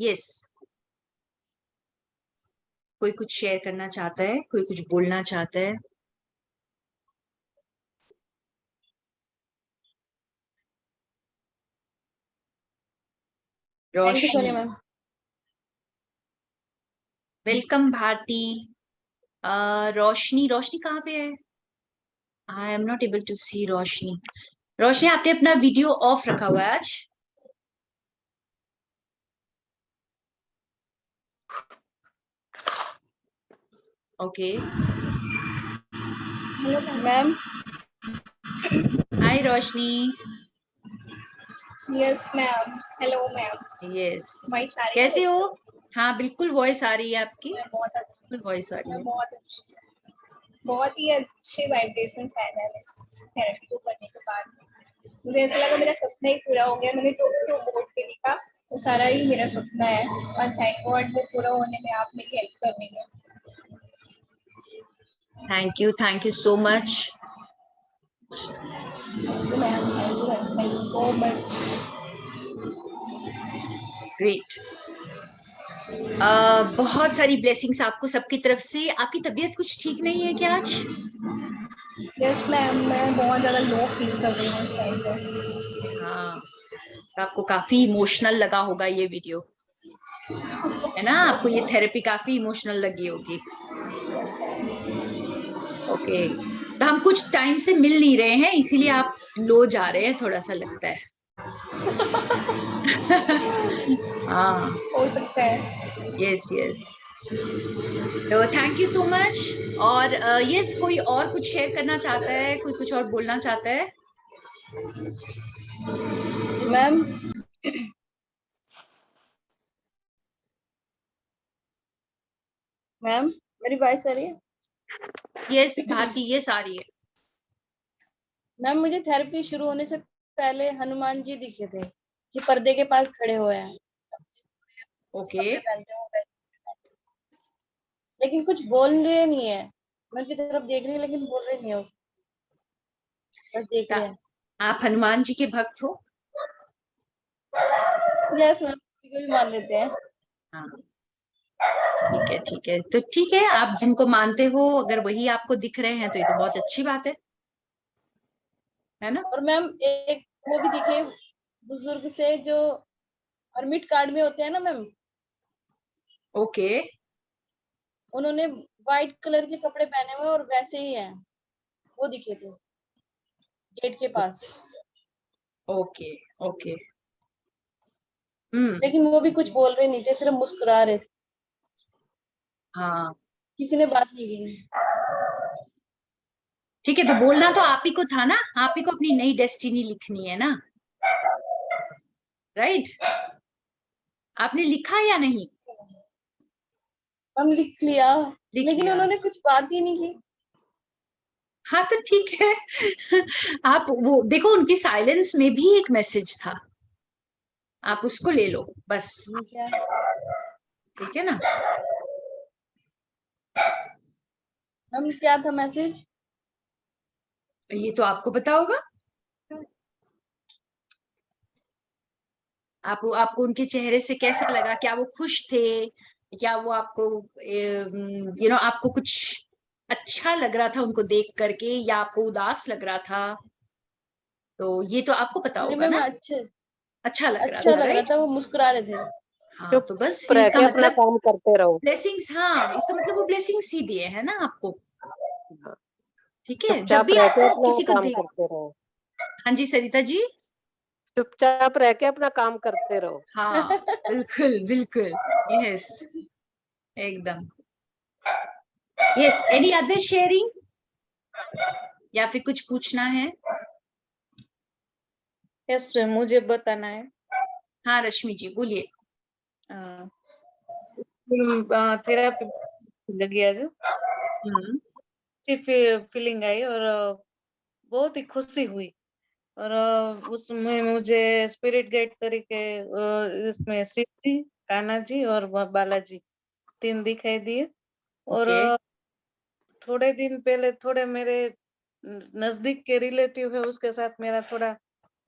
Yes, कोई कुछ share करना चाहता है, कोई कुछ बोलना चाहता है? Thank you Roshni, Sonia ma'am. Welcome Bharti. Roshni, Roshni कहाँ पे है? I am not able to see Roshni. Roshni, आपने अपना वीडियो ऑफ रखा हुआ है आज? Okay. Hello ma'am. Hi Roshni. Yes ma'am. Hello ma'am. Yes. Voice आ रही है कैसे मेरी? हो? हाँ, बिल्कुल वॉइस आ रही है आपकी, मैं बहुत अच्छी। बिल्कुल वॉइस आ रही मैं है। बहुत अच्छी, बहुत ही अच्छे वाइब्रेशन आया है इस थेरेपी को करने के बाद। मुझे ऐसा लगा मेरा सपना ही पूरा हो गया। मैंने जो बोर्ड पे लिखा वो सारा ही मेरा सपना है, और थैंक गॉड वो पूरा होने में आप मेरी हेल्प कर रही है। Thank you so much. Ma'am thank you so much. Great. बहुत सारी ब्लेसिंग्स आपको सबकी तरफ से। आपकी तबीयत कुछ ठीक नहीं है क्या आज? यस मैम, मैं बहुत ज़्यादा लो फील कर रही हूँ इस टाइम पे। हाँ, तो आपको काफी इमोशनल लगा होगा ये वीडियो, है ना? आपको ये थेरेपी काफी इमोशनल लगी होगी। ओके, तो हम कुछ टाइम से मिल नहीं रहे हैं, इसीलिए आप लो जा रहे हैं, थोड़ा सा लगता है। हाँ। हो सकता है। Yes yes. तो थैंक यू सो मच। और यस, कोई और कुछ शेयर करना चाहता है, कोई कुछ और बोलना चाहता है? यस। मैम मैम मेरी वॉइस आ रही है? यस भारती, यस आ रही है। मैम मुझे थेरेपी शुरू होने से पहले हनुमान जी दिखे थे कि पर्दे के पास खड़े हुए हैं, ओके। कपड़े पहनते हुए, लेकिन कुछ बोल रहे नहीं है। मैं उनकी तरफ देख रही हूँ लेकिन बोल रहे नहीं हो, बस देख रहे हैं। आप हनुमान जी के भक्त हो? यस मैम, किसी को भी मान लेते हैं। हाँ, ठीक है ठीक है, तो ठीक है, आप जिनको मानते हो अगर वही आपको दिख रहे हैं तो ये तो बहुत अच्छी बात है ना? और मैम एक वो भी दिखे बुजुर्ग से जो हर्मिट कार्ड में होते हैं ना मैम, ओके। उन्होंने व्हाइट कलर के कपड़े पहने हुए और वैसे ही हैं, वो दिखे थे गेट के पास। ओके। ओके। हम्म। लेकिन वो भी कुछ बोल रहे नहीं थे, सिर्फ मुस्कुरा रहे थे। हाँ, किसी ने बात नहीं की। ठीक है, तो बोलना तो आप ही को था ना, आप ही को अपनी नई डेस्टिनी लिखनी है ना, राइट? आपने लिखा या नहीं? हम लिख लिया, लिख लेकिन लिया। उन्होंने कुछ बात ही नहीं की। हाँ, तो ठीक है। आप वो देखो, उनकी साइलेंस में भी एक मैसेज था, आप उसको ले लो बस। ठीक है। ठीक है ना? हम क्या था मैसेज? ये तो आपको पता होगा। आपको उनके चेहरे से कैसा लगा? क्या वो खुश थे? क्या वो आपको आपको कुछ अच्छा लग रहा था उनको देख करके, या आपको उदास लग रहा था? तो ये तो आपको पता नहीं होगा मैम, ना। अच्छे अच्छा लग रहा अच्छा था, लग रहा राइट? था, वो मुस्कुरा रहे थे। हाँ, तो बस चुप फिर रह इसका के अपना मतलब काम करते रहो। ब्लेसिंग्स, हाँ, इसका मतलब वो ब्लेसिंग्स ही दिए है ना आपको। ठीक है, जब चुपचाप भी रह के आपको अपना किसी को काम देख। करते रहो। हाँ जी सरिता जी। चुपचाप रह के अपना काम करते रहो। हाँ, बिल्कुल बिल्कुल। यस, एकदम। यस, एनी अदर शेयरिंग, या फिर कुछ पूछना है? यस मैम, मुझे बताना है। हाँ रश्मि जी बोलिए। थेरापी लगी आज, हम्म। अच्छी फीलिंग आई और बहुत ही खुशी हुई। और उसमें मुझे स्पिरिट गाइड तरीके इसमें शिव जी, कान्हा जी और बालाजी तीन दिखाई दिए। और ओके। थोड़े दिन पहले थोड़े मेरे नजदीक के रिलेटिव है, उसके साथ मेरा थोड़ा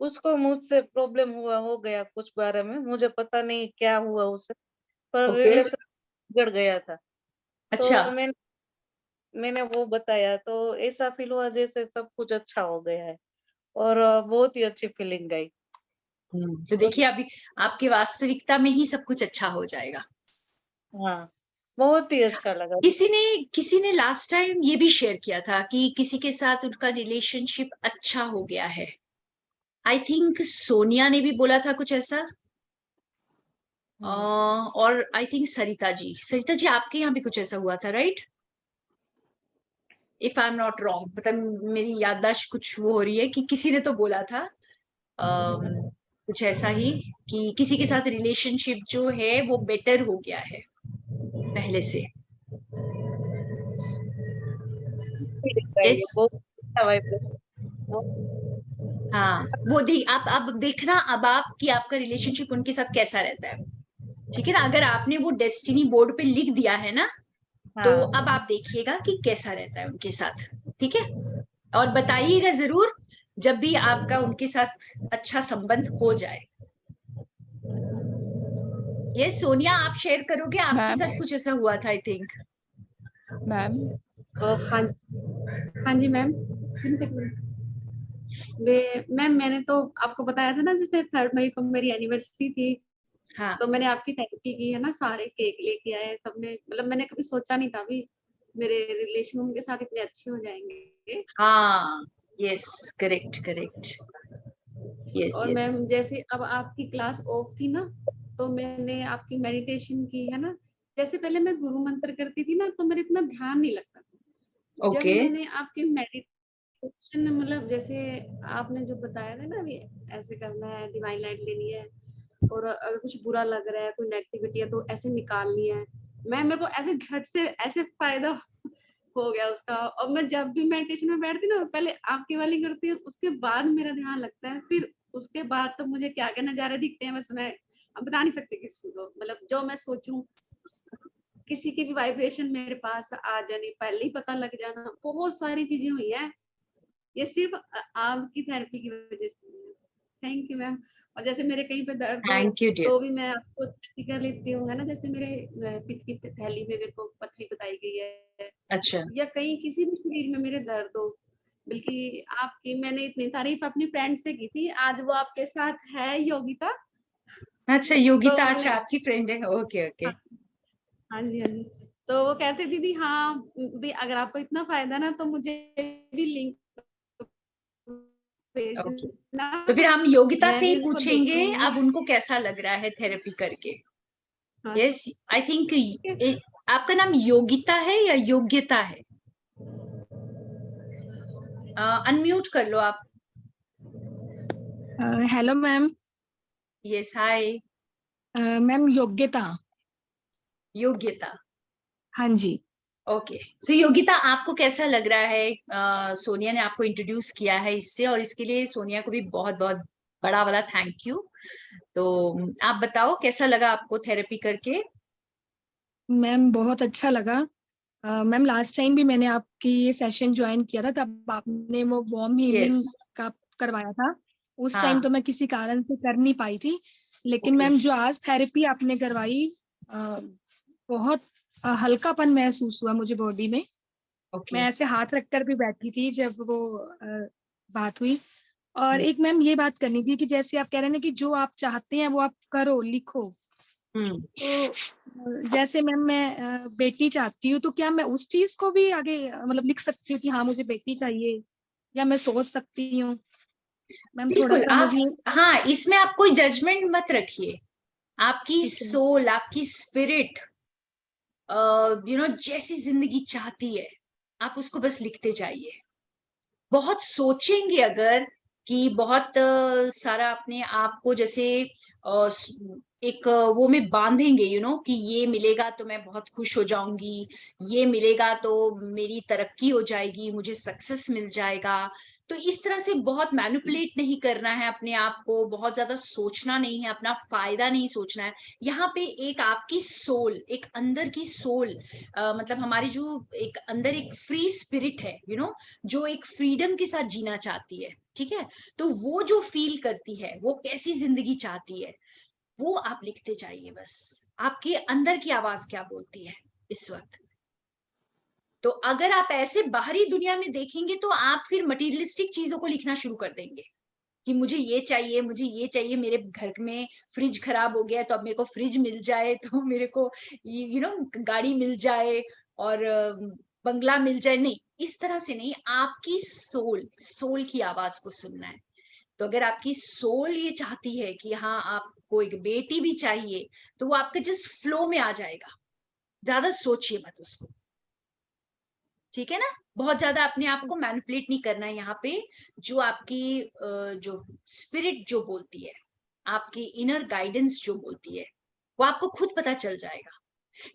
उसको मुझसे प्रॉब्लम हो गया कुछ बारे में, मुझे पता नहीं क्या हुआ उसे, पर ओके। रिलेशन बिगड़ गया था। अच्छा। तो मैंने वो बताया, तो ऐसा फील हुआ जैसे सब कुछ अच्छा हो गया है, और बहुत ही अच्छी फीलिंग आई। तो देखिए अभी आपकी वास्तविकता में ही सब कुछ अच्छा हो जाएगा। हाँ, बहुत ही अच्छा लगा। किसी ने लास्ट टाइम ये भी शेयर किया था कि किसी के साथ उनका रिलेशनशिप अच्छा हो गया है। आई थिंक सोनिया ने भी बोला था कुछ ऐसा। और आई थिंक सरिता जी आपके यहाँ भी कुछ ऐसा हुआ था, right? If I am not wrong, मतलब मेरी याददाश्त कुछ वो हो रही है कि किसी ने तो बोला था कुछ ऐसा ही कि किसी के साथ रिलेशनशिप जो है वो बेटर हो गया है पहले से। फीलिंग आई है, यस। बहुत अच्छा वाइब्रेशन। हाँ, वो देख आप देखना अब आप कि आपका रिलेशनशिप उनके साथ कैसा रहता है। ठीक है ना? अगर आपने वो डेस्टिनी बोर्ड पे लिख दिया है ना, तो हाँ, अब आप देखिएगा कि कैसा रहता है उनके साथ। ठीक है? और बताइएगा जरूर जब भी आपका उनके साथ अच्छा संबंध हो जाए। ये सोनिया आप शेयर करोगे, आपके मैम साथ कुछ ऐसा हुआ था आई थिंक। मैम तो हाँ हाँ जी मैम। वे मैम मैंने तो आपको बताया था ना, जैसे 3 मई को मेरी एनिवर्सरी थी, हाँ तो मैंने आपकी थेरेपी की है ना, सारे केक लेके आए सबने, मतलब मैंने कभी सोचा नहीं था भी मेरे रिलेशन उनके साथ इतने अच्छे हो जाएंगे। हाँ, यस, करेक्ट करेक्ट, यस और यस। मैम जैसे अब आपकी क्लास ऑफ थी ना, तो मैंने आपकी मेडिटेशन की है ना, जैसे पहले मैं गुरु मंत्र करती थी ना, तो मेरे इतना ध्यान नहीं लगता था। जब ओके। मैंने आपकी मेडिटेशन, मतलब जैसे आपने जो बताया था ना अभी, ऐसे करना है, डिवाइन लाइट लेनी है, और अगर कुछ बुरा लग रहा है, कोई नेगेटिविटी है, तो ऐसे निकालनी है। मेरे को ऐसे झट से ऐसे फायदा हो गया उसका। और मैं जब भी मेडिटेशन में बैठती हूँ ना, पहले आपकी वाली करती हूँ, उसके बाद मेरा ध्यान लगता है, फिर उसके बाद तो मुझे क्या क्या नजारे दिखते हैं, बस मैं अब बता नहीं सकती किसी को, मतलब जो मैं सोचूं, किसी की भी वाइब्रेशन मेरे पास आ जानी, पहले ही पता लग जाना, बहुत सारी चीजें हुई है। ये सिर्फ आपकी थेरेपी की वजह से। Thank you ma'am. और जैसे मेरे कहीं पे दर्द हो, थैंक यू डियर। तो भी मैं आपको थेरेपी कर लेती हूँ, है ना, जैसे मेरे पित्त की थैली में मेरे को पथरी बताई गई है, अच्छा या कहीं किसी भी शरीर में मेरे दर्द हो, बल्कि आपकी मैंने इतनी तारीफ अपनी फ्रेंड से की थी, आज वो आपके साथ है, योगिता। अच्छा, तो योगिता अच्छा आपकी फ्रेंड है, ओके ओके। हाँ, हाँ जी हाँ जी। तो वो कहते दीदी हाँ भी, अगर आपको इतना फायदा ना, तो मुझे भी लिंक ओके, भेजना, तो फिर हम योगिता मैं से भी ही उसको पूछेंगे देखूंगी। अब उनको कैसा लग रहा है थेरेपी करके। हाँ यस, आई थिंक ठीक है। आपका नाम योगिता है या योग्यता है? अनम्यूट कर लो आप। Hello ma'am. यस, हाय। मैम योग्यता। योग्यता, हाँ जी। ओके। सो योगिता आपको कैसा लग रहा है? सोनिया ने आपको इंट्रोड्यूस किया है इससे, और इसके लिए सोनिया को भी बहुत बहुत बड़ा वाला थैंक यू। तो आप बताओ कैसा लगा आपको थेरेपी करके? मैम बहुत अच्छा लगा। मैम लास्ट टाइम भी मैंने आपकी ये सेशन ज्वाइन किया था, तब आपने वो वार्म यस। हीलिंग का करवाया था। उस हाँ। टाइम तो मैं किसी कारण से कर नहीं पाई थी, लेकिन ओके मैम जो आज थेरेपी आपने करवाई, बहुत हल्कापन महसूस हुआ मुझे बॉडी में। मैं ओके। ऐसे हाथ रखकर भी बैठी थी जब वो बात हुई। और हम्म एक मैम ये बात करनी थी कि जैसे आप कह रहे हैं ना कि जो आप चाहते हैं वो आप करो, लिखो। हम्म। तो जैसे मैम मैं बेटी चाहती हूँ, तो क्या मैं उस चीज को भी आगे मतलब लिख सकती हूँ कि हाँ मुझे बेटी चाहिए, या मैं सोच सकती हूँ? मैम थोड़ा बिल्कुल सा आप, मुझे। हाँ, इसमें आप कोई जजमेंट मत रखिए। आपकी ठीक है। सोल, आपकी स्पिरिट जैसी जिंदगी चाहती है, आप उसको बस लिखते जाइए। बहुत सोचेंगे अगर कि बहुत सारा अपने आप को जैसे एक वो में बांधेंगे, कि ये मिलेगा तो मैं बहुत खुश हो जाऊंगी, ये मिलेगा तो मेरी तरक्की हो जाएगी, मुझे सक्सेस मिल जाएगा। तो इस तरह से बहुत मैनिपुलेट नहीं करना है अपने आप को, बहुत ज्यादा सोचना नहीं है, अपना फायदा नहीं सोचना है। यहाँ पे एक आपकी सोल, एक अंदर की सोल, मतलब हमारी जो एक अंदर एक फ्री स्पिरिट है, जो एक फ्रीडम के साथ जीना चाहती है, ठीक है, तो वो जो फील करती है, वो कैसी जिंदगी चाहती है, वो आप लिखते जाइए। बस आपके अंदर की आवाज क्या बोलती है इस वक्त। तो अगर आप ऐसे बाहरी दुनिया में देखेंगे तो आप फिर मटीरियलिस्टिक चीजों को लिखना शुरू कर देंगे कि मुझे ये चाहिए, मुझे ये चाहिए, मेरे घर में फ्रिज खराब हो गया है तो अब मेरे को फ्रिज मिल जाए, तो मेरे को गाड़ी मिल जाए और बंगला मिल जाए। नहीं, इस तरह से नहीं, आपकी सोल की आवाज को सुनना है। तो अगर आपकी सोल ये चाहती है कि हाँ आपको एक बेटी भी चाहिए, तो वो आपका जस्ट फ्लो में आ जाएगा, ज्यादा सोचिए मत उसको, ठीक है ना। बहुत ज्यादा अपने आप को मैनिपुलेट नहीं करना है यहाँ पे। जो आपकी जो स्पिरिट जो बोलती है, आपकी इनर गाइडेंस जो बोलती है, वो आपको खुद पता चल जाएगा।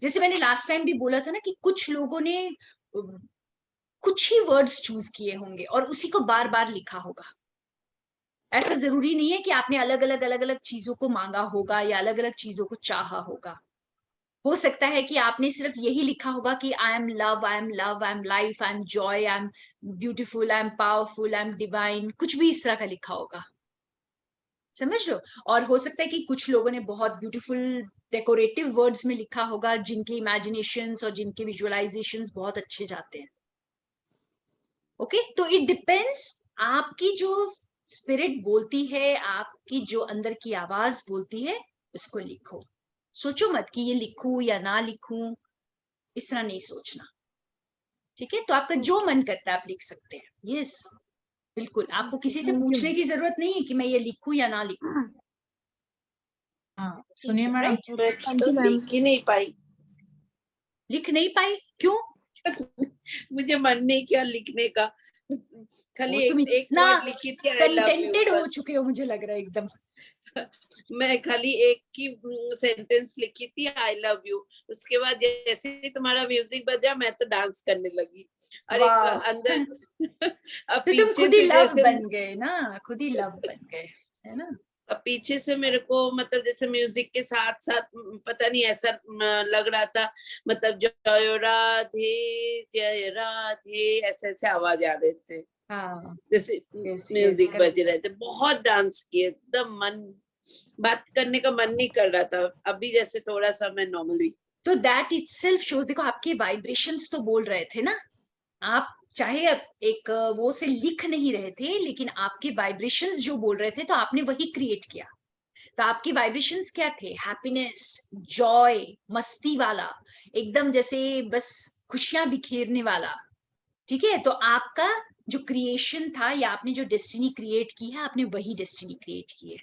जैसे मैंने लास्ट टाइम भी बोला था ना कि कुछ लोगों ने कुछ ही वर्ड्स चूज किए होंगे और उसी को बार बार लिखा होगा। ऐसा जरूरी नहीं है कि आपने अलग अलग चीजों को मांगा होगा या अलग अलग चीजों को चाहा होगा। हो सकता है कि आपने सिर्फ यही लिखा होगा कि I am love, I am love, I am life, I am Joy, I am beautiful, I am powerful, I am divine, कुछ भी इस तरह का लिखा होगा, समझ लो। और हो सकता है कि कुछ लोगों ने बहुत ब्यूटीफुल डेकोरेटिव वर्ड्स में लिखा होगा, जिनके इमेजिनेशंस और जिनके विजुअलाइजेशंस बहुत अच्छे जाते हैं। ओके, तो इट डिपेंड्स, आपकी जो स्पिरिट बोलती है, आपकी जो अंदर की आवाज बोलती है, इसको लिखो। सोचो मत कि ये लिखूं या ना लिखूं, इस तरह नहीं सोचना, ठीक है। तो आपका जो मन करता है आप लिख सकते हैं। यस, बिल्कुल, आपको किसी से पूछने की जरूरत नहीं है कि मैं ये लिखूं या ना लिखूं। हाँ सुनिए मैडम, राइट, मैं तो लिख ही नहीं पाई। लिख नहीं पाई क्यों? मुझे मन नहीं किया लिखने का। खाली तुम एक इतना वर्ड लिखी थी, आई लव यू, कंटेंटेड हो बस। चुके हो मुझे लग रहा है एकदम। मैं खाली एक की सेंटेंस लिखी थी, आई लव यू। उसके बाद जैसे ही तुम्हारा म्यूजिक बजा मैं तो डांस करने लगी। और एक अंदर अब तो तुम पीछे खुद ही से लव जैसे बन गए ना, खुद ही लव बन गए, है ना। अब पीछे से मेरे को मतलब जैसे म्यूजिक के साथ साथ पता नहीं ऐसा लग रहा था, मतलब जय राधे जय राधे ऐसे ऐसे आवाज आ रहे थे। हाँ, जैसे म्यूजिक बज रहे थे। बहुत डांस किए, एकदम मन, बात करने का मन नहीं कर रहा था। अभी जैसे थोड़ा सा मैं नॉर्मल हुई। तो दैट इटसेल्फ शोज, देखो आपके वाइब्रेशंस तो बोल रहे थे ना। आप चाहे एक वो से लिख नहीं रहे थे, लेकिन आपके वाइब्रेशंस जो बोल रहे थे, तो आपने वही क्रिएट किया। तो आपकी वाइब्रेशंस क्या थे? हैप्पीनेस, जॉय, मस्ती वाला, एकदम जैसे बस खुशियां बिखेरने वाला, ठीक है। तो आपका जो क्रिएशन था या आपने जो डेस्टिनी क्रिएट की है, आपने वही डेस्टिनी क्रिएट की है।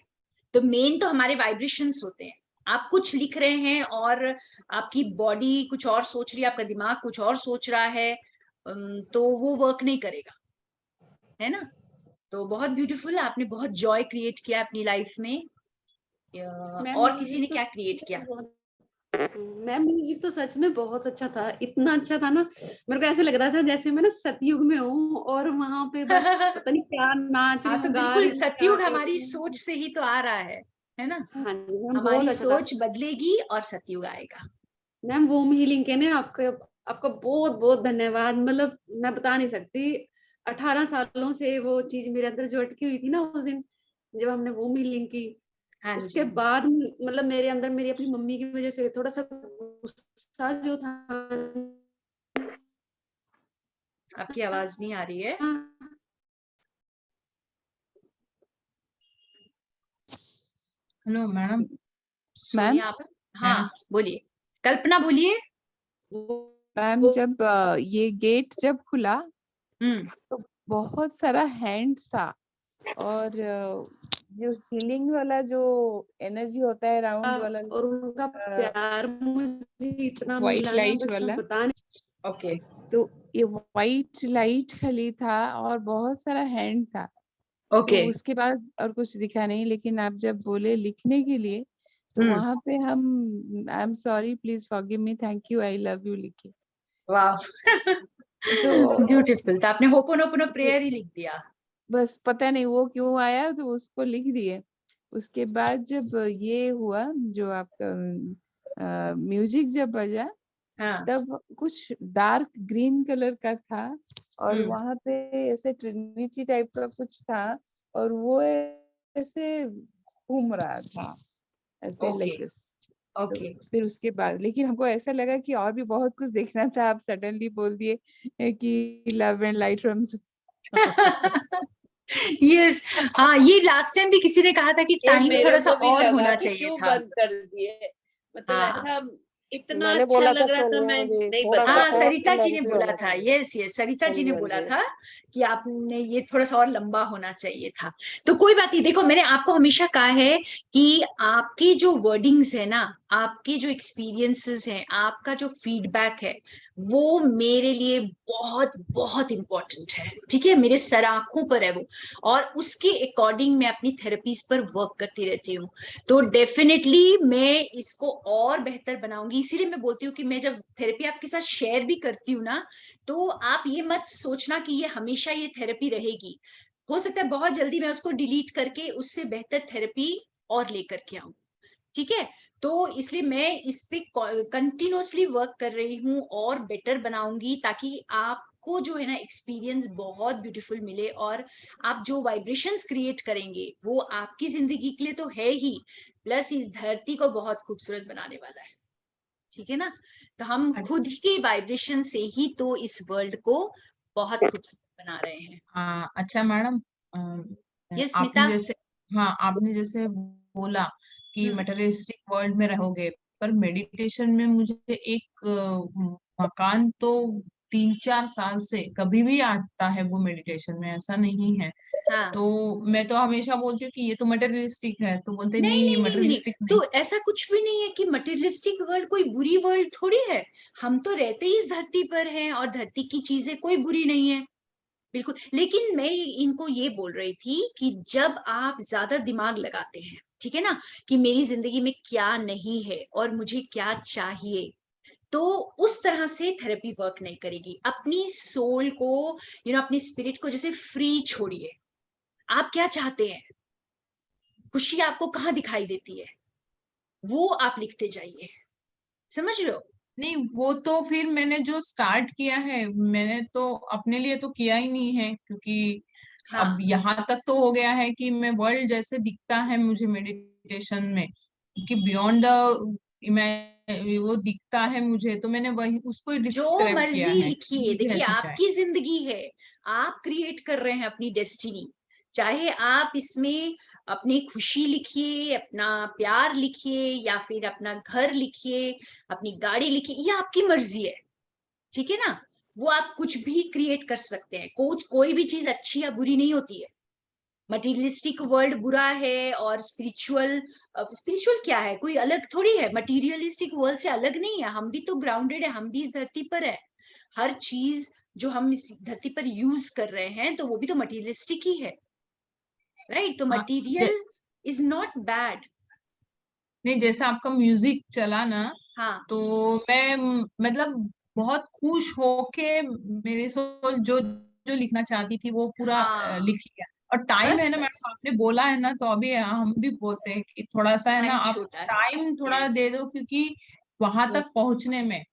तो मेन तो हमारे वाइब्रेशंस होते हैं। आप कुछ लिख रहे हैं और आपकी बॉडी कुछ और सोच रही है, आपका दिमाग कुछ और सोच रहा है, तो वो वर्क नहीं करेगा, है ना। तो बहुत ब्यूटीफुल, आपने बहुत जॉय क्रिएट किया अपनी लाइफ में। और किसी ने क्या क्रिएट किया? मैम म्यूजिक तो सच में बहुत अच्छा था, इतना अच्छा था ना, मेरे को ऐसे लग रहा था जैसे मैं ना सतयुग में हूँ और वहां पे बस पता नहीं क्या नाच रही हाँ, तो हूँ, गा बिल्कुल रही हूँ, क्या सतयुग कर हमारी रही हूँ। सोच से ही तो आ रहा है ना। हाँ जी मैम, हमारी बहुत अच्छा था सोच बदलेगी और सतयुग आएगा। मैम। वोम हीलिंग के ने आपका आपका बहुत बहुत धन्यवाद। मतलब मैं बता नहीं सकती, 18 सालों से वो चीज मेरे अंदर जो अटकी हुई थी ना, उस दिन जब हमने वोम हीलिंग की, हाँ जी, उसके बाद मतलब मेरे अंदर मेरी अपनी मम्मी की वजह से थोड़ा सा गुस्सा जो था, आपकी आवाज नहीं आ रही है। Hello madam. सुनिए आप, हाँ बोलिए, कल्पना बोलिए। मैम जब ये गेट जब खुला हम्म, तो बहुत सारा हैंड्स था और जो हीलिंग वाला जो एनर्जी होता है राउंड वाला और उनका प्यार मुझे इतना व्हाइट मिला ना, लाइट बस मैं वाला, बता नहीं। ओके, तो ये व्हाइट लाइट खाली था और बहुत सारा हैंड था। ओके, तो उसके बाद और कुछ दिखा नहीं, लेकिन आप जब बोले लिखने के लिए तो वहां पे हम I am sorry please forgive me thank you I love you लिखे। वाह, तो ब्यूटीफुल। तो आपने होपोनोपोनो प्रेयर ही लिख दिया। बस पता नहीं वो क्यों आया तो उसको लिख दिए। उसके बाद जब ये हुआ जो आपका म्यूजिक जब बजा हाँ तब कुछ डार्क ग्रीन कलर का था और हम्म वहां पे ऐसे ट्रिनिटी टाइप का कुछ था और वो ऐसे घूम रहा था ऐसे ओके लाइक दिस। तो ओके फिर उसके बाद लेकिन हमको ऐसा लगा कि और भी बहुत कुछ देखना था, आप सडनली बोल दिए कि love and light from yes हाँ ये लास्ट टाइम भी किसी ने कहा था कि ये टाइम मेरे थोड़ा सा को भी और लगा होना कि चाहिए क्यों था। बंद कर दिए, मतलब हाँ ऐसा इतना मैंने अच्छा बोला था लग रहा था, सोनिया मैं जी नहीं थोड़ा बता सा हाँ और सकती। सरिता जी ने लेंथी बोला होना था, चाहिए। यस सरिता हाँ जी जी ने हाँ बोला जी। था कि आपने ये थोड़ा सा और लंबा होना चाहिए था। तो कोई बात नहीं, देखो मैंने आपको हमेशा कहा है कि आपकी जो वर्डिंग्स है ना, आपके जो एक्सपीरियंसेस हैं, आपका जो फीडबैक है, वो मेरे लिए बहुत बहुत इंपॉर्टेंट है, ठीक है, मेरे सर आंखों पर है वो, और उसके अकॉर्डिंग मैं अपनी थेरेपीज पर वर्क करती रहती हूँ। तो डेफिनेटली मैं इसको और बेहतर बनाऊंगी, इसीलिए मैं बोलती हूँ कि मैं जब थेरेपी आपके साथ शेयर भी करती हूँ ना, तो आप ये मत सोचना कि ये हमेशा ये थेरेपी रहेगी। हो सकता है बहुत जल्दी मैं उसको डिलीट करके उससे बेहतर थेरेपी और लेकर के आऊं, ठीक है। तो इसलिए मैं इस पे कंटिन्यूअसली वर्क कर रही हूँ और बेटर बनाऊंगी, ताकि आपको जो है ना एक्सपीरियंस बहुत ब्यूटीफुल मिले, और आप जो वाइब्रेशंस क्रिएट करेंगे वो आपकी जिंदगी के लिए तो है ही, प्लस इस धरती को बहुत खूबसूरत बनाने वाला है, ठीक है ना। तो हम खुद की वाइब्रेशन से ही तो इस वर्ल्ड को बहुत खूबसूरत बना रहे हैं। अच्छा मैडम, ये आपने स्मिता। जैसे, हाँ आपने जैसे बोला कि हम्म मटेरियलिस्टिक वर्ल्ड में रहोगे, पर मेडिटेशन में मुझे एक मकान तो 3-4 साल से कभी भी आता है वो मेडिटेशन में, ऐसा नहीं है। हाँ तो मैं तो हमेशा बोलती हूँ कि ये तो मटेरियलिस्टिक है, तो बोलते नहीं नहीं ये नहीं नहीं नहीं नहीं, मटेरियलिस्टिक नहीं। तो ऐसा कुछ भी नहीं है कि मटेरियलिस्टिक वर्ल्ड कोई बुरी वर्ल्ड थोड़ी है। हम तो रहते ही इस धरती पर हैं, और धरती की चीजें कोई बुरी नहीं है, बिल्कुल। लेकिन मैं इनको ये बोल रही थी कि जब आप ज्यादा दिमाग लगाते हैं, ठीक है ना, कि मेरी जिंदगी में क्या नहीं है और मुझे क्या चाहिए, तो उस तरह से थेरेपी वर्क नहीं करेगी। अपनी सोल को, अपनी स्पिरिट को जैसे फ्री छोड़िए। आप क्या चाहते हैं, खुशी आपको कहाँ दिखाई देती है, वो आप लिखते जाइए, समझ लो। नहीं वो तो फिर मैंने जो स्टार्ट किया है, मैंने तो अपने लिए तो किया ही नहीं है, क्योंकि अब हाँ यहाँ तक तो हो गया है कि मैं वर्ल्ड जैसे दिखता है मुझे मेडिटेशन में, कि बियॉन्ड द वो दिखता है मुझे, तो मैंने वही उसको ही जो डिस्क्राइब किया मर्जी है कि लिखिए, मुझे देखिए ऐसा चाहिए। आपकी जिंदगी है, आप क्रिएट कर रहे हैं अपनी डेस्टिनी। चाहे आप इसमें अपनी खुशी लिखिए, अपना प्यार लिखिए, या फिर अपना घर लिखिए, अपनी गाड़ी लिखिए, ये आपकी मर्जी है, ठीक है ना। वो आप कुछ भी क्रिएट कर सकते हैं, कोई भी चीज अच्छी या बुरी नहीं होती है। मटीरियलिस्टिक वर्ल्ड बुरा है और स्पिरिचुअल, स्पिरिचुअल क्या है, कोई अलग थोड़ी है, मटीरियलिस्टिक वर्ल्ड से अलग नहीं है। हम भी तो ग्राउंडेड है, हम भी इस धरती पर है। हर चीज जो हम इस धरती पर यूज कर रहे हैं, तो वो भी तो मटीरियलिस्टिक ही है, राइट। तो हाँ, मटीरियल इज नॉट बैड। नहीं जैसा आपका म्यूजिक चला ना, हाँ तो मैं मतलब बहुत खुश होके मेरे सोल जो जो लिखना चाहती थी वो पूरा हाँ लिख लिया। और टाइम बस है ना बस, मैडम, आपने बोला है ना, तो अभी हम भी बोलते हैं कि थोड़ा सा है ना, टाइम आप छोटा है, टाइम थोड़ा यस। दे दो, क्योंकि वहां तक पहुंचने में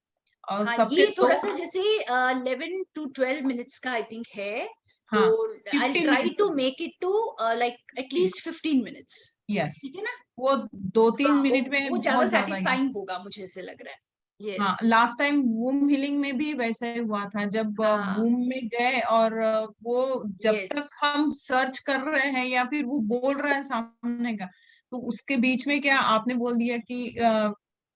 और हाँ सबके ये दो, थोड़ा सा जैसे 11 to 12 मिनट्स का आई थिंक है। तो हाँ I 15 try minutes to make it to like at least 15 minutes, yes, ठीक है ना। वो 2-3 हाँ मिनट में वो ज्यादा बहुत ज्यादा ही। सेटिस्फाइंग होगा, मुझे ऐसे लग रहा है, हाँ यस। लास्ट टाइम वूम हीलिंग में भी वैसा ही हुआ था, जब हाँ वूम में गए और वो जब यस, तक हम सर्च कर रहे हैं या फिर वो बोल रहा है सामने का, तो उसके बीच में क्या आपने बोल दिया कि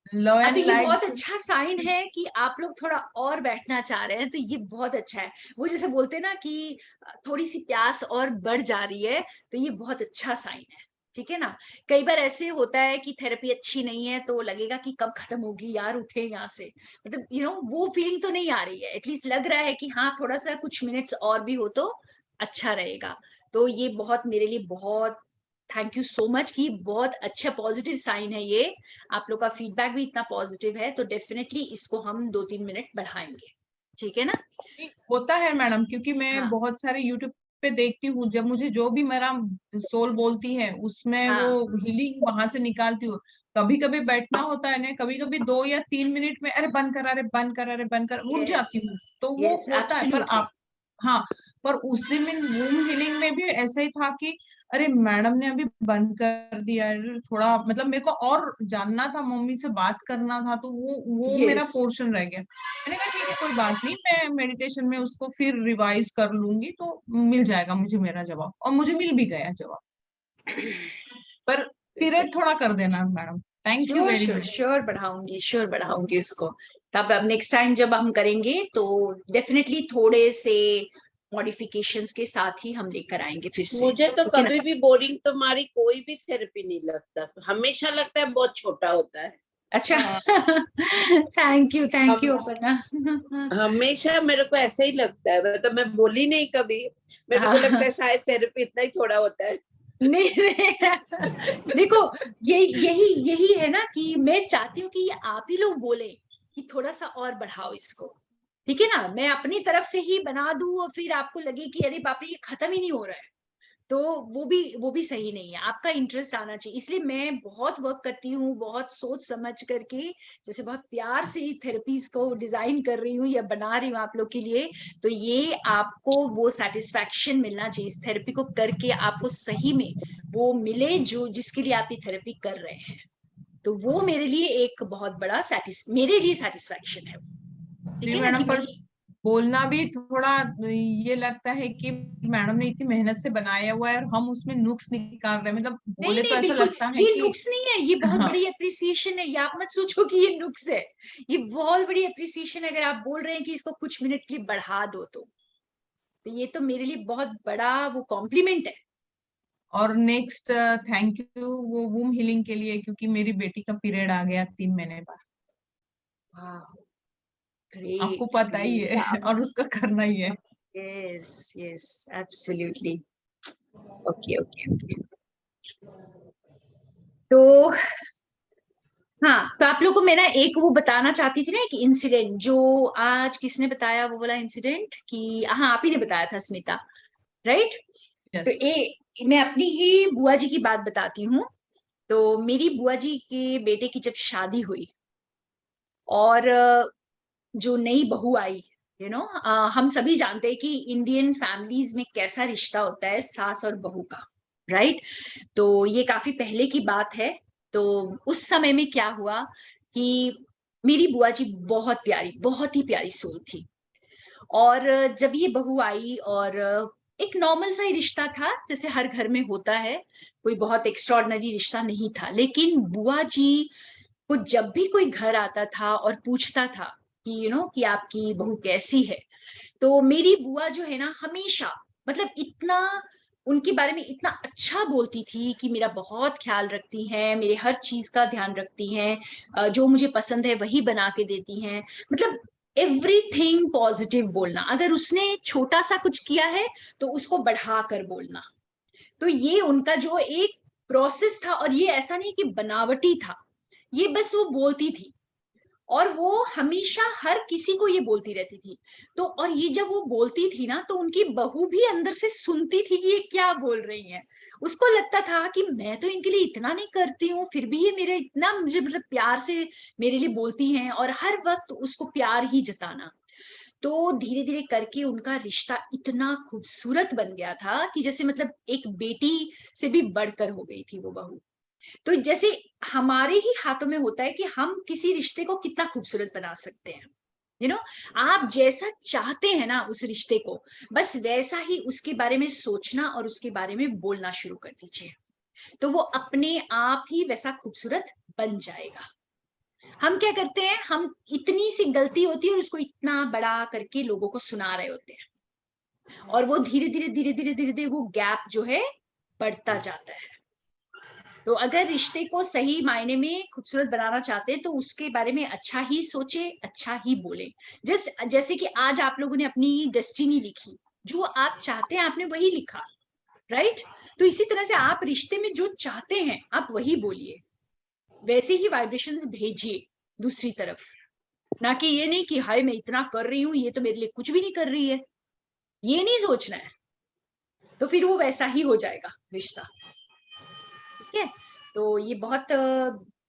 लव हाँ। तो एंड ये लाइट। बहुत अच्छा साइन है कि आप लोग थोड़ा और बैठना चाह रहे हैं, तो ये बहुत अच्छा है। वो जैसे बोलते हैं ना कि थोड़ी सी प्यास और बढ़ जा रही है, तो ये बहुत अच्छा साइन है, ठीक है ना। कई बार ऐसे होता है कि थेरेपी अच्छी नहीं है तो लगेगा कि कब खत्म होगी यार, उठे यहाँ से, मतलब वो फीलिंग तो नहीं आ रही है। एटलीस्ट लग रहा है कि हाँ थोड़ा सा कुछ मिनट्स और भी हो तो अच्छा रहेगा। तो ये बहुत मेरे लिए बहुत थैंक यू सो मच, कि बहुत अच्छा पॉजिटिव साइन है ये। आप लोग का फीडबैक भी इतना पॉजिटिव है, तो डेफिनेटली इसको हम 2-3 मिनट बढ़ाएंगे, ठीक है ना। होता है मैडम, क्योंकि मैं हाँ बहुत सारे यूट्यूब पे देखती हूँ, जब मुझे जो भी मेरा सोल बोलती है उसमें हाँ वो हीलिंग वहां से निकालती हूँ। कभी कभी बैठना होता है ना, कभी कभी 2 या 3 मिनट में अरे बंद कर, अरे बंद कर, अरे बंद कर, उठ यस जाती हूँ, तो वो यस होता है। पर एब्सोल्युटली आप, हाँ, पर उस दिन में वूम हीलिंग में भी ऐसा ही था कि अरे मैडम ने अभी बंद कर दिया है, थोड़ा मतलब मेरे को और जानना था, मम्मी से बात करना था, तो वो मेरा यस पोर्शन रह गया। मैंने कहा ठीक है कोई बात नहीं, मैं मेडिटेशन में उसको फिर रिवाइज कर लूंगी तो मिल जाएगा मुझे मेरा जवाब, और मुझे मिल भी गया जवाब। पर पीरियड थोड़ा कर देना madam. Thank you sure very sure much. Sure बढ़ाऊंगी इसको। तब अब नेक्स्ट टाइम जब हम करेंगे तो डेफिनेटली थोड़े से मॉडिफिकेशंस के साथ ही हम लेकर आएंगे फिर से, मुझे तो ठीक है ना? कभी भी बोरिंग तुम्हारी कोई भी थेरेपी नहीं लगता, हमेशा लगता है बहुत छोटा होता है। अच्छा हाँ। थैंक यू हम अपर्णा। हमेशा मेरे को ऐसा ही लगता है, मतलब मैं बोली नहीं कभी, मेरे को लगता है शायद थेरेपी इतना ही थोड़ा होता है। नहीं नहीं देखो, यही यही है ना कि मैं चाहती हूँ कि ये आप ही लोग बोले कि थोड़ा सा और बढ़ाओ इसको, ठीक है ना? मैं अपनी तरफ से ही बना दूं और फिर आपको लगे कि अरे बाप रे ये खत्म ही नहीं हो रहा है, तो वो भी सही नहीं है। आपका इंटरेस्ट आना चाहिए। इसलिए मैं बहुत वर्क करती हूँ, बहुत सोच समझ करके, जैसे बहुत प्यार से थेरेपीज को डिजाइन कर रही हूँ या बना रही हूँ आप लोग के लिए। तो ये आपको वो सेटिस्फैक्शन मिलना चाहिए इस थेरेपी को करके, आपको सही में वो मिले जो जिसके लिए आप ये थेरेपी कर रहे हैं। तो वो मेरे लिए एक बहुत बड़ा मेरे लिए सेटिस्फैक्शन है, ठीक जी है ना? कि मैडम, पर मेरी बोलना भी थोड़ा ये लगता है कि मैडम ने इतनी मेहनत से बनाया हुआ है और हम उसमें नुक्स निकाल रहे हैं, मतलब नहीं बोले तो नहीं ऐसा बिल्कुल लगता है ये कि नुक्स नहीं है, ये बहुत हाँ। बड़ी अप्रिसिएशन है। ये आप मत सोचो कि ये नुक्स है, ये बहुत बड़ी अप्रिसिएशन है। अगर आप बोल रहे हैं कि इसको कुछ मिनट के लिए बढ़ा दो तो ये तो मेरे लिए बहुत बड़ा वो कॉम्प्लीमेंट है। और नेक्स्ट थैंक यू वो वूम हीलिंग के लिए, क्योंकि मेरी बेटी का पीरियड आ गया 3 महीने बाद। आपको ग्रेट पता ही ग्रेट है और उसका करना ही है। Yes yes absolutely. Okay okay okay. तो हाँ, तो आप लोगों को मैं ना एक वो बताना चाहती थी ना, एक इंसिडेंट जो आज किसने बताया वो वाला इंसिडेंट, कि हाँ आप ही ने बताया था स्मिता, राइट? तो यस। मैं अपनी ही बुआ जी की बात बताती हूँ। तो मेरी बुआ जी के बेटे की जब शादी हुई और जो नई बहू आई, हम सभी जानते हैं कि इंडियन फैमिलीज में कैसा रिश्ता होता है सास और बहू का, राइट? तो ये काफी पहले की बात है। तो उस समय में क्या हुआ कि मेरी बुआ जी बहुत ही प्यारी सोल थी। और जब ये बहू आई और एक नॉर्मल सा ही रिश्ता था जैसे हर घर में होता है, कोई बहुत एक्स्ट्रॉर्डनरी रिश्ता नहीं था। लेकिन बुआ जी को जब भी कोई घर आता था और पूछता था कि कि आपकी बहू कैसी है, तो मेरी बुआ जो है ना हमेशा, मतलब इतना उनके बारे में इतना अच्छा बोलती थी कि मेरा बहुत ख्याल रखती हैं, मेरे हर चीज का ध्यान रखती हैं, जो मुझे पसंद है वही बना के देती हैं। मतलब एवरीथिंग पॉजिटिव बोलना, अगर उसने छोटा सा कुछ किया है तो उसको बढ़ा कर बोलना। तो ये उनका जो एक प्रोसेस था, और ये ऐसा नहीं कि बनावटी था, ये बस वो बोलती थी और वो हमेशा हर किसी को ये बोलती रहती थी। तो और ये जब वो बोलती थी ना तो उनकी बहू भी अंदर से सुनती थी कि ये क्या बोल रही हैं। उसको लगता था कि मैं तो इनके लिए इतना नहीं करती हूँ, फिर भी ये मेरे इतना मुझे मतलब प्यार से मेरे लिए बोलती हैं, और हर वक्त उसको प्यार ही जताना। तो धीरे धीरे करके उनका रिश्ता इतना खूबसूरत बन गया था कि जैसे मतलब एक बेटी से भी बढ़कर हो गई थी वो बहू। तो जैसे हमारे ही हाथों में होता है कि हम किसी रिश्ते को कितना खूबसूरत बना सकते हैं। आप जैसा चाहते हैं ना उस रिश्ते को, बस वैसा ही उसके बारे में सोचना और उसके बारे में बोलना शुरू कर दीजिए, तो वो अपने आप ही वैसा खूबसूरत बन जाएगा। हम क्या करते हैं, हम इतनी सी गलती होती है और उसको इतना बड़ा करके लोगों को सुना रहे होते हैं, और वो धीरे धीरे धीरे धीरे धीरे धीरे वो गैप जो है बढ़ता जाता है। तो अगर रिश्ते को सही मायने में खूबसूरत बनाना चाहते हैं तो उसके बारे में अच्छा ही सोचे, अच्छा ही बोले। जैसे कि आज आप लोगों ने अपनी डेस्टिनी लिखी, जो आप चाहते हैं आपने वही लिखा, राइट? तो इसी तरह से आप रिश्ते में जो चाहते हैं आप वही बोलिए, वैसे ही वाइब्रेशंस भेजिए दूसरी तरफ। ना कि ये नहीं कि हाय मैं इतना कर रही हूं, ये तो मेरे लिए कुछ भी नहीं कर रही है, ये नहीं सोचना है। तो फिर वो वैसा ही हो जाएगा रिश्ता। ठीक है, तो ये बहुत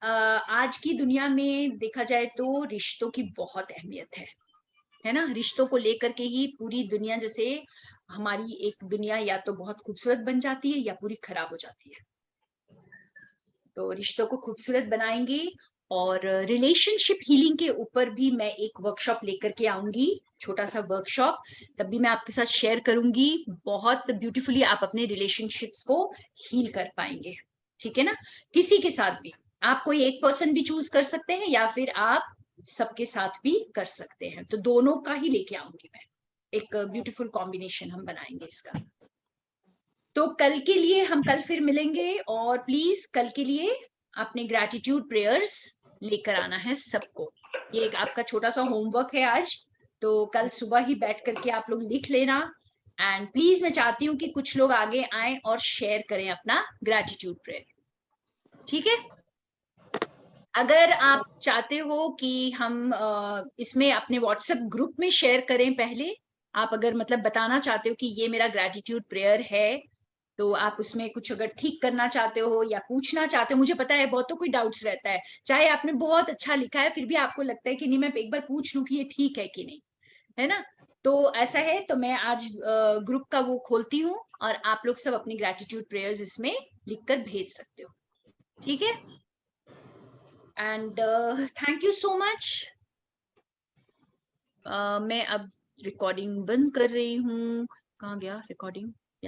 आज की दुनिया में देखा जाए तो रिश्तों की बहुत अहमियत है ना। रिश्तों को लेकर के ही पूरी दुनिया, जैसे हमारी एक दुनिया या तो बहुत खूबसूरत बन जाती है या पूरी खराब हो जाती है। तो रिश्तों को खूबसूरत बनाएंगे, और रिलेशनशिप हीलिंग के ऊपर भी मैं एक वर्कशॉप लेकर के आऊंगी, छोटा सा वर्कशॉप, तब भी मैं आपके साथ शेयर करूंगी। बहुत ब्यूटीफुली आप अपने रिलेशनशिप्स को हील कर पाएंगे। ठीक है ना, किसी के साथ भी आप कोई एक पर्सन भी चूज कर सकते हैं या फिर आप सबके साथ भी कर सकते हैं, तो दोनों का ही लेके आऊंगी मैं, एक ब्यूटीफुल कॉम्बिनेशन हम बनाएंगे इसका। तो कल के लिए हम कल फिर मिलेंगे, और प्लीज कल के लिए अपने ग्रैटिट्यूड प्रेयर्स लेकर आना है सबको। ये एक आपका छोटा सा होमवर्क है आज, तो कल सुबह ही बैठ करके आप लोग लिख लेना। एंड प्लीज मैं चाहती हूँ कि कुछ लोग आगे आए और शेयर करें अपना ग्रैटिट्यूड प्रेयर। ठीक है, अगर आप चाहते हो कि हम इसमें अपने व्हाट्सएप ग्रुप में शेयर करें, पहले आप अगर मतलब बताना चाहते हो कि ये मेरा ग्रैटिट्यूड प्रेयर है, तो आप उसमें कुछ अगर ठीक करना चाहते हो या पूछना चाहते हो, मुझे पता है बहुतों कोई डाउट्स रहता है, चाहे आपने बहुत अच्छा लिखा है फिर भी आपको लगता है कि नहीं मैं एक बार पूछ लूं कि ये ठीक है कि नहीं, है ना। तो ऐसा है तो मैं आज ग्रुप का वो खोलती हूँ, और आप लोग सब अपनी ग्रैटिट्यूड प्रेयर्स इसमें लिखकर भेज सकते हो। ठीक है, and thank you so much. मैं अब रिकॉर्डिंग बंद कर रही हूँ। कहाँ गया रिकॉर्डिंग?